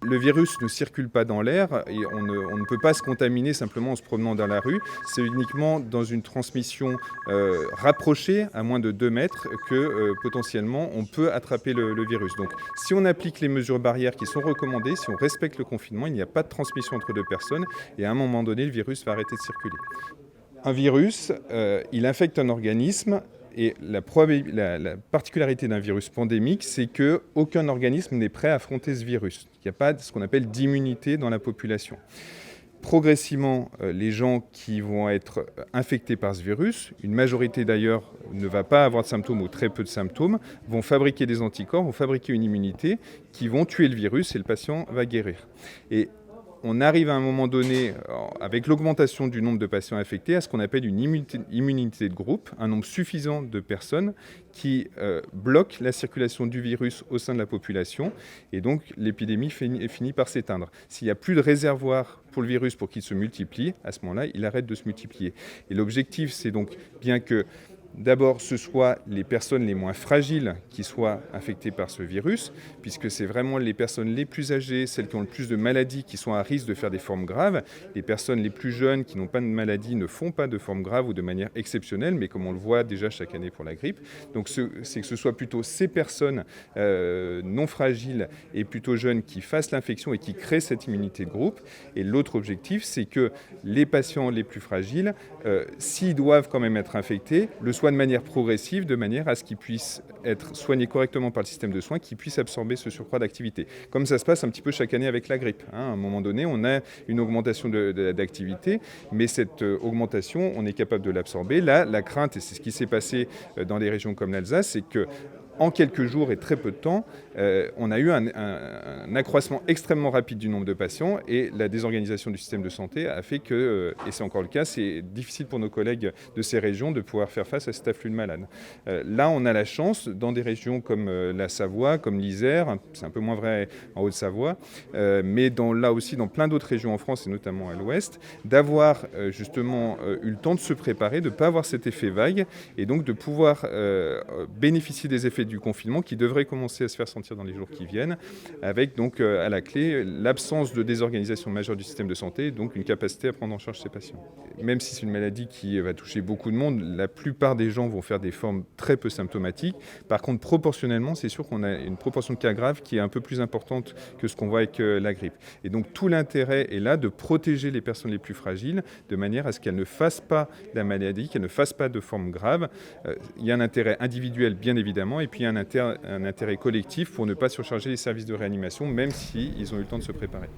Le virus ne circule pas dans l'air et on ne peut pas se contaminer simplement en se promenant dans la rue. C'est uniquement dans une transmission rapprochée, à moins de 2 mètres, que potentiellement on peut attraper le virus. Donc si on applique les mesures barrières qui sont recommandées, si on respecte le confinement, il n'y a pas de transmission entre 2 personnes et à un moment donné, le virus va arrêter de circuler. Un virus, il infecte un organisme. Et la particularité d'un virus pandémique, c'est qu'aucun organisme n'est prêt à affronter ce virus. Il n'y a pas ce qu'on appelle d'immunité dans la population. Progressivement, les gens qui vont être infectés par ce virus, une majorité d'ailleurs ne va pas avoir de symptômes ou très peu de symptômes, vont fabriquer des anticorps, vont fabriquer une immunité qui vont tuer le virus et le patient va guérir. Et on arrive à un moment donné, avec l'augmentation du nombre de patients infectés, à ce qu'on appelle une immunité de groupe, un nombre suffisant de personnes qui bloquent la circulation du virus au sein de la population, et donc l'épidémie finit par s'éteindre. S'il n'y a plus de réservoir pour le virus pour qu'il se multiplie, à ce moment-là, il arrête de se multiplier. Et l'objectif, c'est donc bien que d'abord, ce soit les personnes les moins fragiles qui soient infectées par ce virus, puisque c'est vraiment les personnes les plus âgées, celles qui ont le plus de maladies, qui sont à risque de faire des formes graves. Les personnes les plus jeunes qui n'ont pas de maladie ne font pas de formes graves ou de manière exceptionnelle, mais comme on le voit déjà chaque année pour la grippe. Donc c'est que ce soit plutôt ces personnes non fragiles et plutôt jeunes qui fassent l'infection et qui créent cette immunité de groupe. Et l'autre objectif, c'est que les patients les plus fragiles, s'ils doivent quand même être infectés, le soient de manière progressive, de manière à ce qu'ils puissent être soignés correctement par le système de soins, qu'ils puissent absorber ce surcroît d'activité. Comme ça se passe un petit peu chaque année avec la grippe. À un moment donné, on a une augmentation d'activité, mais cette augmentation, on est capable de l'absorber. Là, la crainte, et c'est ce qui s'est passé dans des régions comme l'Alsace, c'est que en quelques jours et très peu de temps, on a eu un accroissement extrêmement rapide du nombre de patients et la désorganisation du système de santé a fait que, et c'est encore le cas, c'est difficile pour nos collègues de ces régions de pouvoir faire face à cet afflux de malades. Là, on a la chance, dans des régions comme la Savoie, comme l'Isère, c'est un peu moins vrai en Haute-Savoie, mais là aussi dans plein d'autres régions en France et notamment à l'Ouest, d'avoir justement eu le temps de se préparer, de ne pas avoir cet effet vague et donc de pouvoir bénéficier des effets du confinement qui devrait commencer à se faire sentir dans les jours qui viennent, avec donc à la clé l'absence de désorganisation majeure du système de santé, donc une capacité à prendre en charge ces patients. Même si c'est une maladie qui va toucher beaucoup de monde, la plupart des gens vont faire des formes très peu symptomatiques. Par contre, proportionnellement, c'est sûr qu'on a une proportion de cas graves qui est un peu plus importante que ce qu'on voit avec la grippe. Et donc tout l'intérêt est là de protéger les personnes les plus fragiles de manière à ce qu'elles ne fassent pas la maladie, qu'elles ne fassent pas de formes graves. Il y a un intérêt individuel, bien évidemment, et puis un intérêt collectif pour ne pas surcharger les services de réanimation, même s'ils ont eu le temps de se préparer.